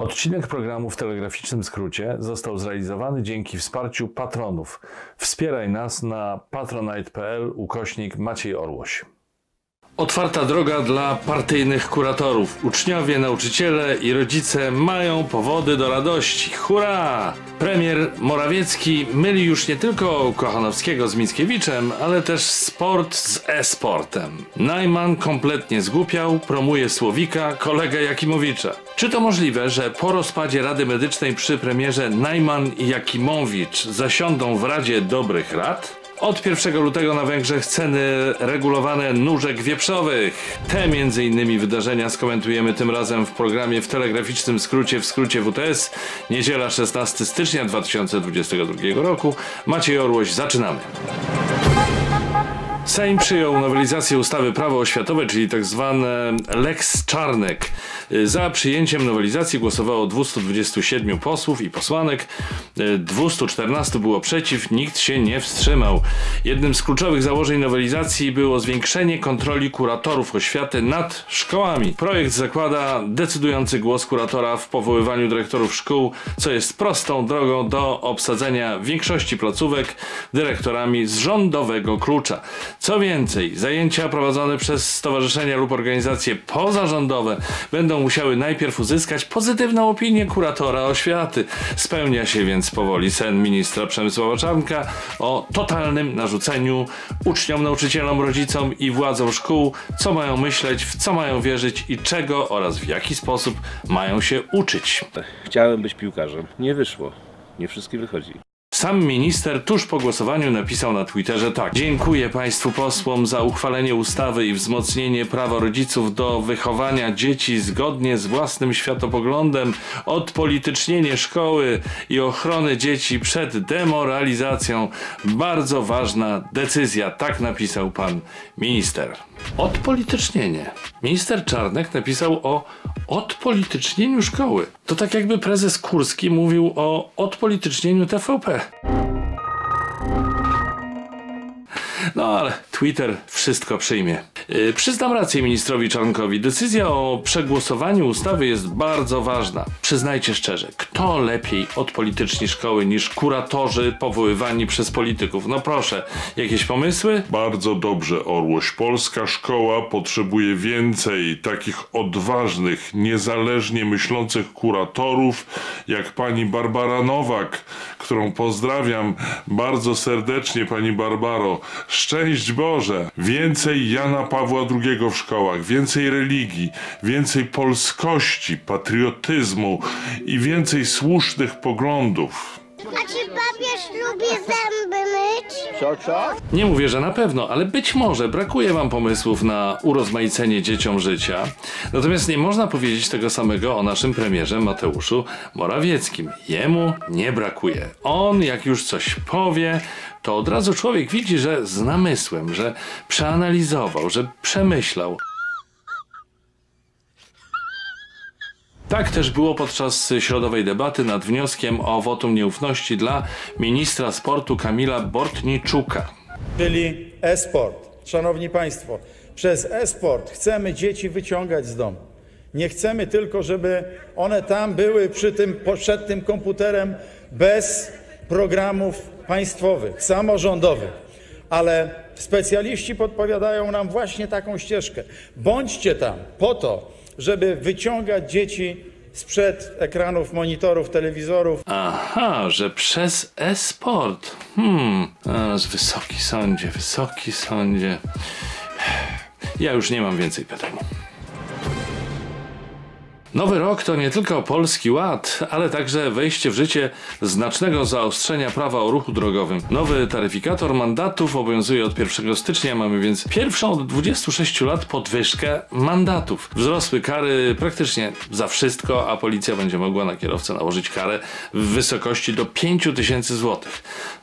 Odcinek programu w telegraficznym skrócie został zrealizowany dzięki wsparciu patronów. Wspieraj nas na patronite.pl/Maciej Orłoś. Otwarta droga dla partyjnych kuratorów. Uczniowie, nauczyciele i rodzice mają powody do radości. Hurra! Premier Morawiecki myli już nie tylko Kochanowskiego z Mickiewiczem, ale też sport z e-sportem. Najman kompletnie zgłupiał, promuje Słowika, kolegę Jakimowicza. Czy to możliwe, że po rozpadzie Rady Medycznej przy premierze Najman i Jakimowicz zasiądą w Radzie Dobrych Rad? Od 1 lutego na Węgrzech ceny regulowane nóżek wieprzowych. Te m.in. wydarzenia skomentujemy tym razem w programie w telegraficznym skrócie, w skrócie WTS. Niedziela 16 stycznia 2022 roku. Maciej Orłoś, zaczynamy. Sejm przyjął nowelizację ustawy Prawo oświatowe, czyli tak zwane Lex Czarnek. Za przyjęciem nowelizacji głosowało 227 posłów i posłanek, 214 było przeciw, nikt się nie wstrzymał. Jednym z kluczowych założeń nowelizacji było zwiększenie kontroli kuratorów oświaty nad szkołami. Projekt zakłada decydujący głos kuratora w powoływaniu dyrektorów szkół, co jest prostą drogą do obsadzenia większości placówek dyrektorami z rządowego klucza. Co więcej, zajęcia prowadzone przez stowarzyszenia lub organizacje pozarządowe będą musiały najpierw uzyskać pozytywną opinię kuratora oświaty. Spełnia się więc powoli sen ministra Przemysława Czarnka o totalnym narzuceniu uczniom, nauczycielom, rodzicom i władzom szkół, co mają myśleć, w co mają wierzyć i czego oraz w jaki sposób mają się uczyć. Chciałem być piłkarzem. Nie wyszło. Nie wszystkim wychodzi. Sam minister tuż po głosowaniu napisał na Twitterze tak: dziękuję Państwu posłom za uchwalenie ustawy i wzmocnienie prawa rodziców do wychowania dzieci zgodnie z własnym światopoglądem, odpolitycznienie szkoły i ochrony dzieci przed demoralizacją. Bardzo ważna decyzja. Tak napisał pan minister. Odpolitycznienie. Minister Czarnek napisał o odpolitycznieniu szkoły. To tak jakby prezes Kurski mówił o odpolitycznieniu TVP. No ale Twitter wszystko przyjmie. Przyznam rację ministrowi Czarnkowi. Decyzja o przegłosowaniu ustawy jest bardzo ważna. Przyznajcie szczerze, kto lepiej odpolityczni szkoły niż kuratorzy powoływani przez polityków? No proszę, jakieś pomysły? Bardzo dobrze, Orłoś. Polska szkoła potrzebuje więcej takich odważnych, niezależnie myślących kuratorów, jak pani Barbara Nowak, którą pozdrawiam bardzo serdecznie, pani Barbaro. Szczęść Boże! Więcej Jana Pawła II w szkołach, więcej religii, więcej polskości, patriotyzmu i więcej słusznych poglądów. A czy papież lubi zęby myć? Co? Nie mówię, że na pewno, ale być może brakuje wam pomysłów na urozmaicenie dzieciom życia. Natomiast nie można powiedzieć tego samego o naszym premierze Mateuszu Morawieckim. Jemu nie brakuje. On jak już coś powie, to od razu człowiek widzi, że z namysłem, że przeanalizował, że przemyślał. Tak też było podczas środowej debaty nad wnioskiem o wotum nieufności dla ministra sportu Kamila Bortniczuka. Czyli e-sport. Szanowni Państwo, przez e-sport chcemy dzieci wyciągać z domu. Nie chcemy tylko, żeby one tam były przed tym komputerem bez programów państwowych, samorządowych. Ale specjaliści podpowiadają nam właśnie taką ścieżkę. Bądźcie tam po to, żeby wyciągać dzieci sprzed ekranów, monitorów, telewizorów. Aha, że przez e-sport. Wysoki sądzie. Ja już nie mam więcej pytań. Nowy rok to nie tylko Polski Ład, ale także wejście w życie znacznego zaostrzenia prawa o ruchu drogowym. Nowy taryfikator mandatów obowiązuje od 1 stycznia, mamy więc pierwszą od 26 lat podwyżkę mandatów. Wzrosły kary praktycznie za wszystko, a policja będzie mogła na kierowcę nałożyć karę w wysokości do 5000 zł.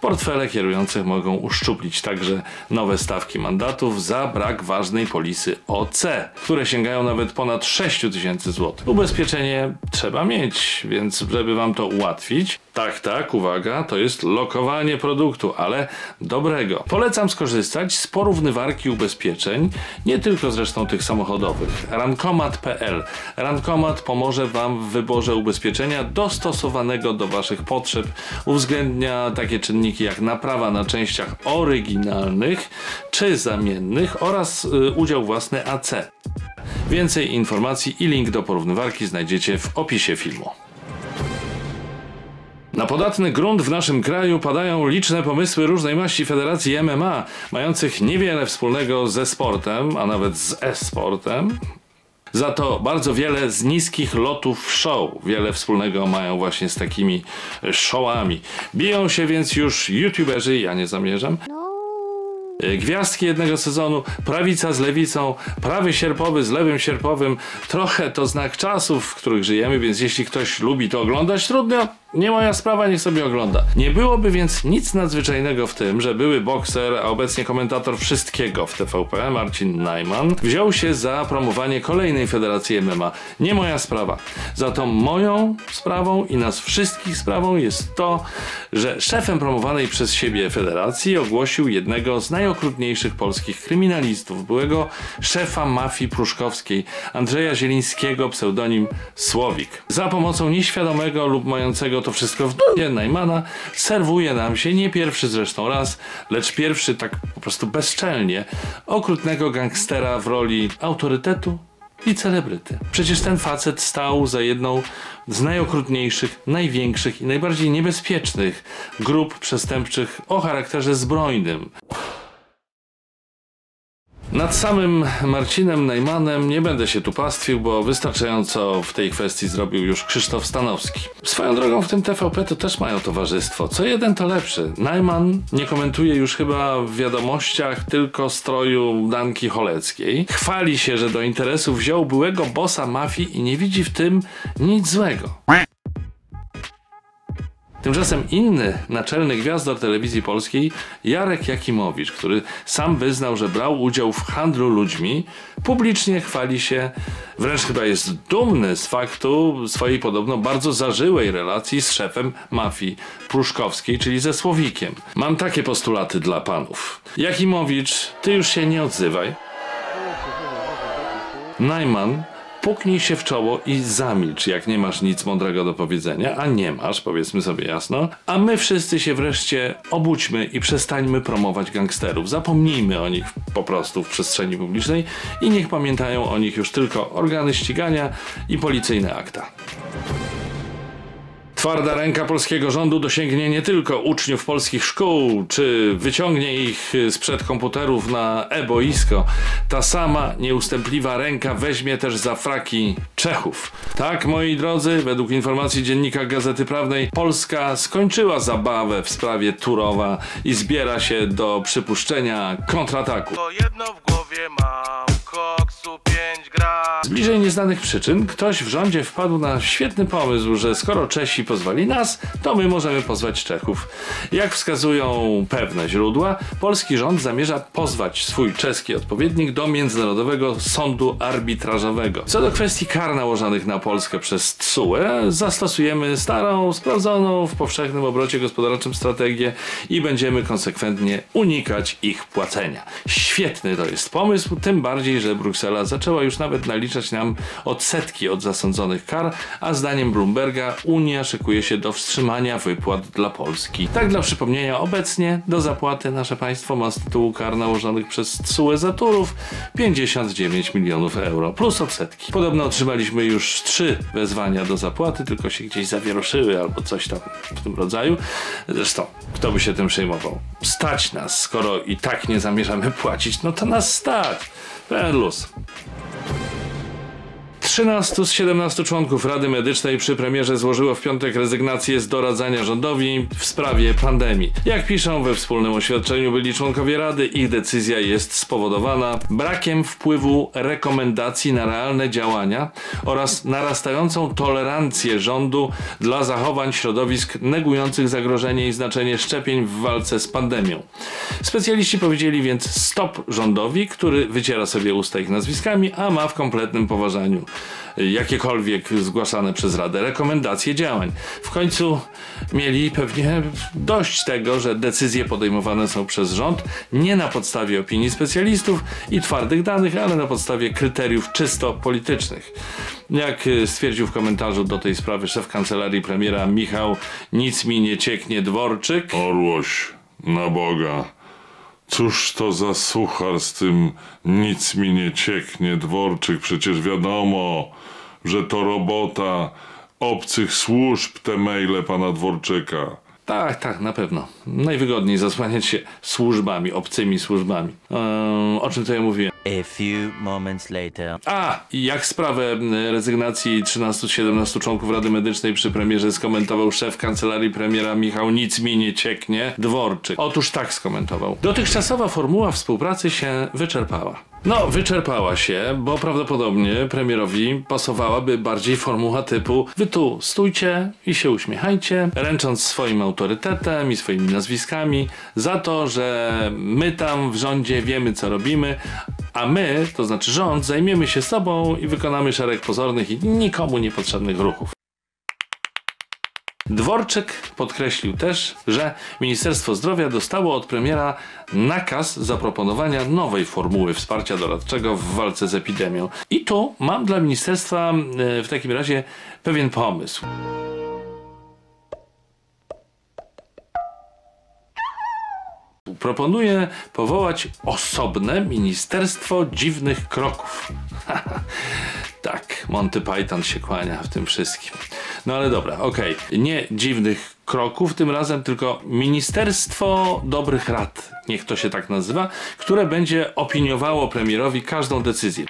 Portfele kierujących mogą uszczuplić także nowe stawki mandatów za brak ważnej polisy OC, które sięgają nawet ponad 6000 zł. ubezpieczenie trzeba mieć, więc żeby wam to ułatwić, tak, uwaga, to jest lokowanie produktu, ale dobrego. Polecam skorzystać z porównywarki ubezpieczeń, nie tylko zresztą tych samochodowych. Rankomat.pl. Rankomat pomoże wam w wyborze ubezpieczenia dostosowanego do waszych potrzeb. Uwzględnia takie czynniki jak naprawa na częściach oryginalnych czy zamiennych oraz udział własny AC. Więcej informacji i link do porównywarki znajdziecie w opisie filmu. Na podatny grunt w naszym kraju padają liczne pomysły różnej maści federacji MMA, mających niewiele wspólnego ze sportem, a nawet z e-sportem. Za to bardzo wiele z niskich lotów show. Wiele wspólnego mają właśnie z takimi showami. Biją się więc już youtuberzy, ja nie zamierzam. Gwiazdki jednego sezonu, prawica z lewicą, prawy sierpowy z lewym sierpowym. Trochę to znak czasów, w których żyjemy, więc jeśli ktoś lubi to oglądać, trudno, nie moja sprawa, niech sobie ogląda. Nie byłoby więc nic nadzwyczajnego w tym, że były bokser, a obecnie komentator wszystkiego w TVP, Marcin Najman, wziął się za promowanie kolejnej federacji MMA. Nie moja sprawa. Za to moją sprawą i nas wszystkich sprawą jest to, że szefem promowanej przez siebie federacji ogłosił jednego z najokrutniejszych polskich kryminalistów, byłego szefa mafii pruszkowskiej, Andrzeja Zielińskiego, pseudonim Słowik. Za pomocą nieświadomego lub mającego to wszystko w d***ie Najmana serwuje nam się, nie pierwszy zresztą raz, lecz pierwszy tak po prostu bezczelnie, okrutnego gangstera w roli autorytetu i celebryty. Przecież ten facet stał za jedną z najokrutniejszych, największych i najbardziej niebezpiecznych grup przestępczych o charakterze zbrojnym. Nad samym Marcinem Najmanem nie będę się tu pastwił, bo wystarczająco w tej kwestii zrobił już Krzysztof Stanowski. Swoją drogą w tym TVP to też mają towarzystwo. Co jeden to lepszy. Najman nie komentuje już chyba w wiadomościach tylko stroju Danki Choleckiej. Chwali się, że do interesu wziął byłego bossa mafii i nie widzi w tym nic złego. Tymczasem inny naczelny gwiazdor telewizji polskiej, Jarek Jakimowicz, który sam wyznał, że brał udział w handlu ludźmi, publicznie chwali się, wręcz chyba jest dumny z faktu swojej podobno bardzo zażyłej relacji z szefem mafii pruszkowskiej, czyli ze Słowikiem. Mam takie postulaty dla panów. Jakimowicz, ty już się nie odzywaj. Najman, puknij się w czoło i zamilcz, jak nie masz nic mądrego do powiedzenia, a nie masz, powiedzmy sobie jasno. A my wszyscy się wreszcie obudźmy i przestańmy promować gangsterów. Zapomnijmy o nich po prostu w przestrzeni publicznej i niech pamiętają o nich już tylko organy ścigania i policyjne akta. Twarda ręka polskiego rządu dosięgnie nie tylko uczniów polskich szkół, czy wyciągnie ich sprzed komputerów na e-boisko. Ta sama nieustępliwa ręka weźmie też za fraki Czechów. Tak, moi drodzy, według informacji dziennika Gazety Prawnej, Polska skończyła zabawę w sprawie Turowa i zbiera się do przypuszczenia kontrataku. To jedno w głowie mam, koksu 5 gram. Z bliżej nieznanych przyczyn ktoś w rządzie wpadł na świetny pomysł, że skoro Czesi pozwali nas, to my możemy pozwać Czechów. Jak wskazują pewne źródła, polski rząd zamierza pozwać swój czeski odpowiednik do Międzynarodowego Sądu Arbitrażowego. Co do kwestii kar nałożonych na Polskę przez TSUE, zastosujemy starą, sprawdzoną w powszechnym obrocie gospodarczym strategię i będziemy konsekwentnie unikać ich płacenia. Świetny to jest pomysł, tym bardziej, że Bruksela zaczęła już nawet naliczać nam odsetki od zasądzonych kar, a zdaniem Bloomberga Unia szykuje się do wstrzymania wypłat dla Polski. Tak dla przypomnienia, obecnie do zapłaty nasze państwo ma z tytułu kar nałożonych przez TSUE za Turów 59 milionów euro plus odsetki. Podobno otrzymaliśmy już 3 wezwania do zapłaty, tylko się gdzieś zawieruszyły albo coś tam w tym rodzaju. Zresztą, kto by się tym przejmował? Stać nas, skoro i tak nie zamierzamy płacić, no to nas stać. Pełen luz. 13 z 17 członków Rady Medycznej przy premierze złożyło w piątek rezygnację z doradzania rządowi w sprawie pandemii. Jak piszą we wspólnym oświadczeniu byli członkowie Rady, ich decyzja jest spowodowana brakiem wpływu rekomendacji na realne działania oraz narastającą tolerancję rządu dla zachowań środowisk negujących zagrożenie i znaczenie szczepień w walce z pandemią. Specjaliści powiedzieli więc stop rządowi, który wyciera sobie usta ich nazwiskami, a ma w kompletnym poważaniu. jakiekolwiek zgłaszane przez Radę rekomendacje działań. W końcu mieli pewnie dość tego, że decyzje podejmowane są przez rząd nie na podstawie opinii specjalistów i twardych danych, ale na podstawie kryteriów czysto politycznych. Jak stwierdził w komentarzu do tej sprawy szef kancelarii premiera Michał "Nic mi nie cieknie" Dworczyk. Orłoś, na Boga. Cóż to za suchar z tym "nic mi nie cieknie" Dworczyk? Przecież wiadomo, że to robota obcych służb, te maile pana Dworczyka. Tak, na pewno. Najwygodniej zasłaniać się służbami, obcymi służbami. O czym to ja mówiłem? A few moments later. I jak sprawę rezygnacji 13-17 członków Rady Medycznej przy premierze skomentował szef kancelarii premiera Michał "Nic mi nie cieknie" Dworczyk. Otóż tak skomentował: dotychczasowa formuła współpracy się wyczerpała. No, wyczerpała się, bo prawdopodobnie premierowi pasowałaby bardziej formuła typu: wy tu stójcie i się uśmiechajcie, ręcząc swoim autorytetem i swoimi nazwiskami za to, że my tam w rządzie wiemy, co robimy, a my, to znaczy rząd, zajmiemy się sobą i wykonamy szereg pozornych i nikomu niepotrzebnych ruchów. Dworczyk podkreślił też, że Ministerstwo Zdrowia dostało od premiera nakaz zaproponowania nowej formuły wsparcia doradczego w walce z epidemią. I tu mam dla ministerstwa w takim razie pewien pomysł. Proponuję powołać osobne Ministerstwo Dziwnych Kroków. Tak, Monty Python się kłania w tym wszystkim. No ale dobra, okej. Nie dziwnych kroków tym razem, tylko Ministerstwo Dobrych Rad, niech to się tak nazywa, które będzie opiniowało premierowi każdą decyzję.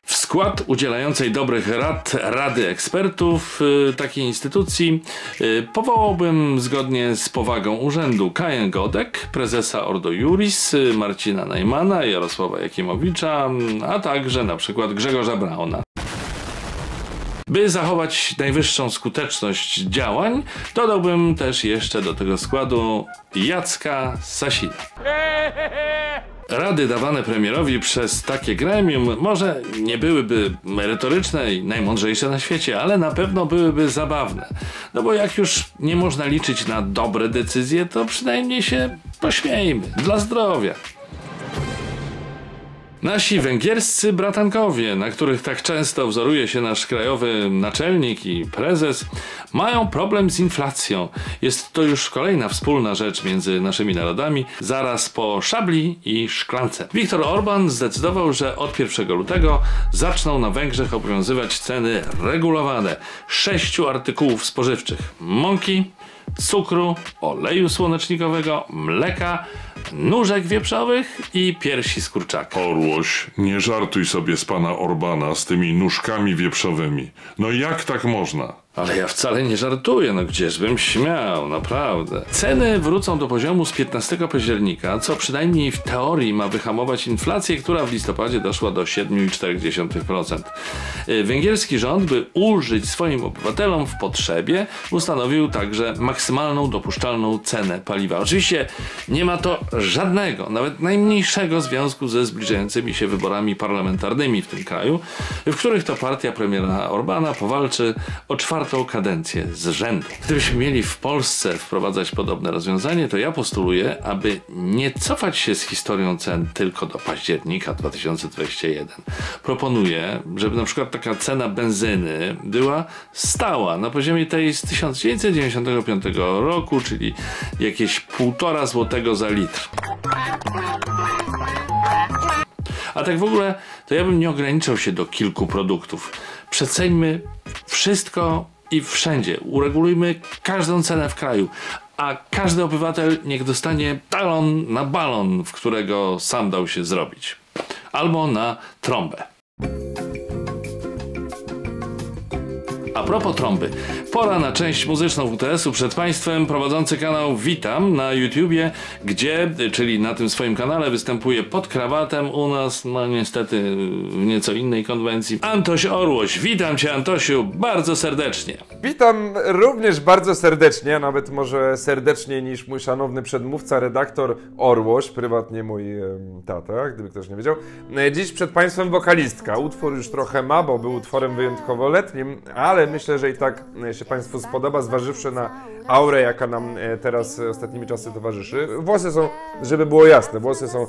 W skład udzielającej dobrych rad Rady Ekspertów takiej instytucji powołałbym zgodnie z powagą urzędu Kaję Godek, prezesa Ordo Iuris, Marcina Najmana, Jarosława Jakimowicza, a także na przykład Grzegorza Brauna. By zachować najwyższą skuteczność działań, dodałbym też jeszcze do tego składu Jacka Sasina. Rady dawane premierowi przez takie gremium może nie byłyby merytoryczne i najmądrzejsze na świecie, ale na pewno byłyby zabawne. No bo jak już nie można liczyć na dobre decyzje, to przynajmniej się pośmiejmy. Dla zdrowia. Nasi węgierscy bratankowie, na których tak często wzoruje się nasz krajowy naczelnik i prezes, mają problem z inflacją. Jest to już kolejna wspólna rzecz między naszymi narodami, zaraz po szabli i szklance. Viktor Orban zdecydował, że od 1 lutego zaczną na Węgrzech obowiązywać ceny regulowane 6 artykułów spożywczych: mąki, cukru, oleju słonecznikowego, mleka, nóżek wieprzowych i piersi z kurczaka. Orłoś, nie żartuj sobie z pana Orbana z tymi nóżkami wieprzowymi. No jak tak można? Ale ja wcale nie żartuję, no gdzieżbym śmiał, naprawdę. Ceny wrócą do poziomu z 15 października, co przynajmniej w teorii ma wyhamować inflację, która w listopadzie doszła do 7,4%. Węgierski rząd, by ulżyć swoim obywatelom w potrzebie, ustanowił także maksymalną dopuszczalną cenę paliwa. Oczywiście nie ma to żadnego, nawet najmniejszego związku ze zbliżającymi się wyborami parlamentarnymi w tym kraju, w których to partia premiera Orbana powalczy o 4. kadencję z rzędu. Gdybyśmy mieli w Polsce wprowadzać podobne rozwiązanie, to ja postuluję, aby nie cofać się z historią cen tylko do października 2021. Proponuję, żeby na przykład taka cena benzyny była stała na poziomie tej z 1995 roku, czyli jakieś 1,5 złotego za litr. A tak w ogóle, to ja bym nie ograniczał się do kilku produktów. Przeceńmy wszystko i wszędzie. Uregulujmy każdą cenę w kraju, a każdy obywatel niech dostanie talon na balon, w którego sam dał się zrobić. Albo na trąbę. A propos trąby, pora na część muzyczną WTS-u. Przed Państwem prowadzący kanał Witam na YouTubie, gdzie, czyli na tym swoim kanale, występuje pod krawatem u nas, no niestety w nieco innej konwencji, Antoś Orłoś. Witam Cię, Antosiu, bardzo serdecznie. Witam również bardzo serdecznie, nawet może serdeczniej niż mój szanowny przedmówca, redaktor Orłoś, prywatnie mój tata, gdyby ktoś nie wiedział. Dziś przed Państwem wokalistka. Utwór już trochę ma, bo był utworem wyjątkowo letnim, ale myślę, że i tak się Państwu spodoba, zważywszy na aurę, jaka nam teraz ostatnimi czasy towarzyszy. Włosy są, żeby było jasne, włosy są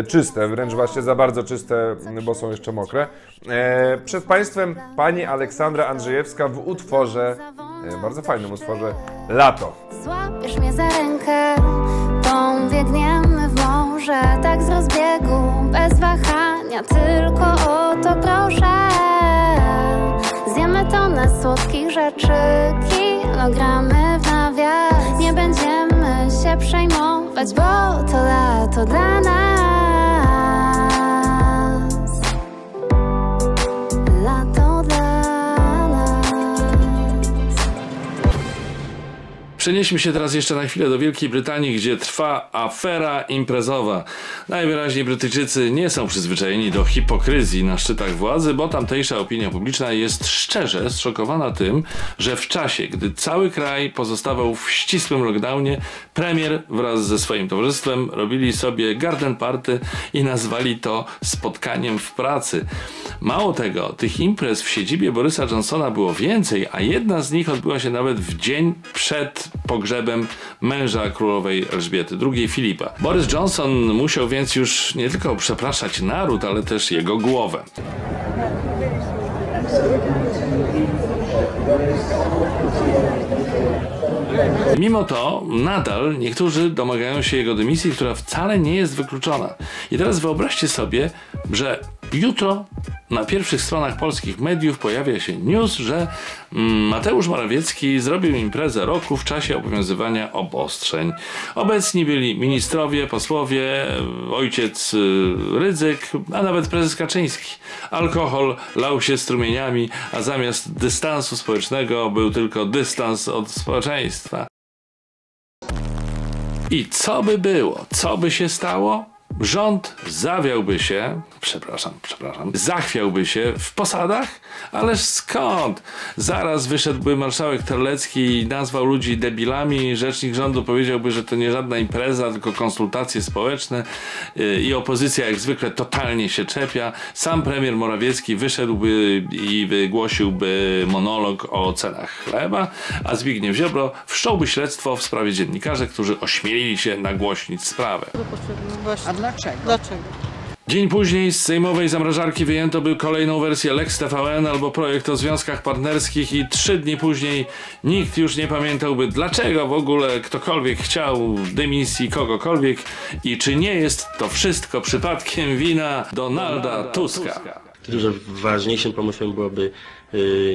czyste, wręcz właśnie za bardzo czyste, bo są jeszcze mokre. Przed Państwem pani Aleksandra Andrzejewska w utworze, bardzo fajnym utworze, Lato. Złapiesz mnie za rękę, pobiegniemy w morze, tak z rozbiegu, bez wahania, tylko o to proszę. Zjemy tonę słodkich rzeczy, kilogramy w nawias. Nie będziemy się przejmować, bo to lato dla nas. Lato dla nas. Przenieśmy się teraz jeszcze na chwilę do Wielkiej Brytanii, gdzie trwa afera imprezowa. Najwyraźniej Brytyjczycy nie są przyzwyczajeni do hipokryzji na szczytach władzy, bo tamtejsza opinia publiczna jest szczerze zszokowana tym, że w czasie, gdy cały kraj pozostawał w ścisłym lockdownie, premier wraz ze swoim towarzystwem robili sobie garden party i nazwali to spotkaniem w pracy. Mało tego, tych imprez w siedzibie Borysa Johnsona było więcej, a jedna z nich odbyła się nawet w dzień przed pogrzebem męża królowej Elżbiety II, Filipa. Boris Johnson musiał więc już nie tylko przepraszać naród, ale też jego głowę. Mimo to nadal niektórzy domagają się jego dymisji, która wcale nie jest wykluczona. I teraz wyobraźcie sobie, że jutro na pierwszych stronach polskich mediów pojawia się news, że Mateusz Morawiecki zrobił imprezę roku w czasie obowiązywania obostrzeń. Obecni byli ministrowie, posłowie, ojciec Rydzyk, a nawet prezes Kaczyński. Alkohol lał się strumieniami, a zamiast dystansu społecznego był tylko dystans od społeczeństwa. I co by było? Co by się stało? Rząd zawiałby się, zachwiałby się w posadach? Ależ skąd? Zaraz wyszedłby marszałek Terlecki i nazwał ludzi debilami, rzecznik rządu powiedziałby, że to nie żadna impreza, tylko konsultacje społeczne i opozycja jak zwykle totalnie się czepia. Sam premier Morawiecki wyszedłby i wygłosiłby monolog o cenach chleba, a Zbigniew Ziobro wszcząłby śledztwo w sprawie dziennikarzy, którzy ośmielili się nagłośnić sprawę. A dlaczego? Dzień później z sejmowej zamrażarki wyjęto by kolejną wersję Lex TVN albo projekt o związkach partnerskich i 3 dni później nikt już nie pamiętałby, dlaczego w ogóle ktokolwiek chciał dymisji kogokolwiek i czy nie jest to wszystko przypadkiem wina Donalda Tuska. Dużo ważniejszym pomysłem byłoby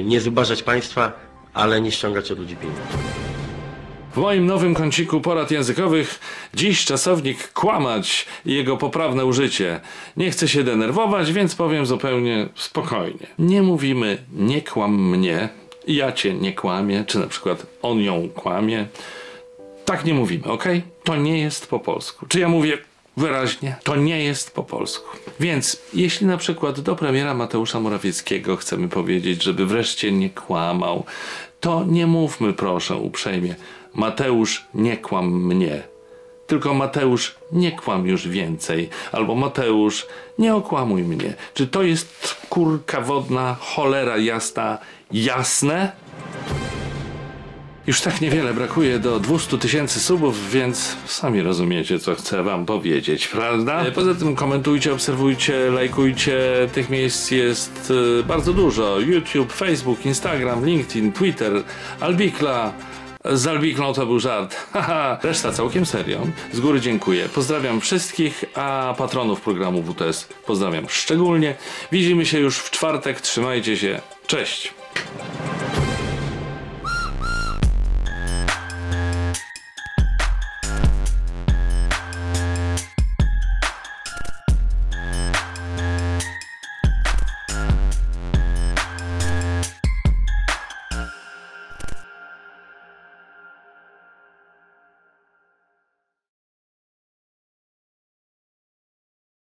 nie zubażać państwa, ale nie ściągać od ludzi pieniędzy. W moim nowym kąciku porad językowych dziś czasownik kłamać i jego poprawne użycie. Nie chcę się denerwować, więc powiem zupełnie spokojnie. Nie mówimy nie kłam mnie, ja cię nie kłamię, czy na przykład on ją kłamie. Tak nie mówimy, ok? To nie jest po polsku. Czy ja mówię wyraźnie? To nie jest po polsku. Więc jeśli na przykład do premiera Mateusza Morawieckiego chcemy powiedzieć, żeby wreszcie nie kłamał, to nie mówmy, proszę uprzejmie, Mateusz, nie kłam mnie. Tylko Mateusz, nie kłam już więcej. Albo Mateusz, nie okłamuj mnie. Czy to jest kurka wodna, cholera jasna, jasne? Już tak niewiele brakuje do 200 000 subów, więc sami rozumiecie, co chcę wam powiedzieć, prawda? Poza tym komentujcie, obserwujcie, lajkujcie. Tych miejsc jest bardzo dużo. YouTube, Facebook, Instagram, LinkedIn, Twitter, Albikla. Z Albiklą to był żart. Haha, reszta całkiem serio. Z góry dziękuję. Pozdrawiam wszystkich, a patronów programu WTS pozdrawiam szczególnie. Widzimy się już w czwartek. Trzymajcie się. Cześć.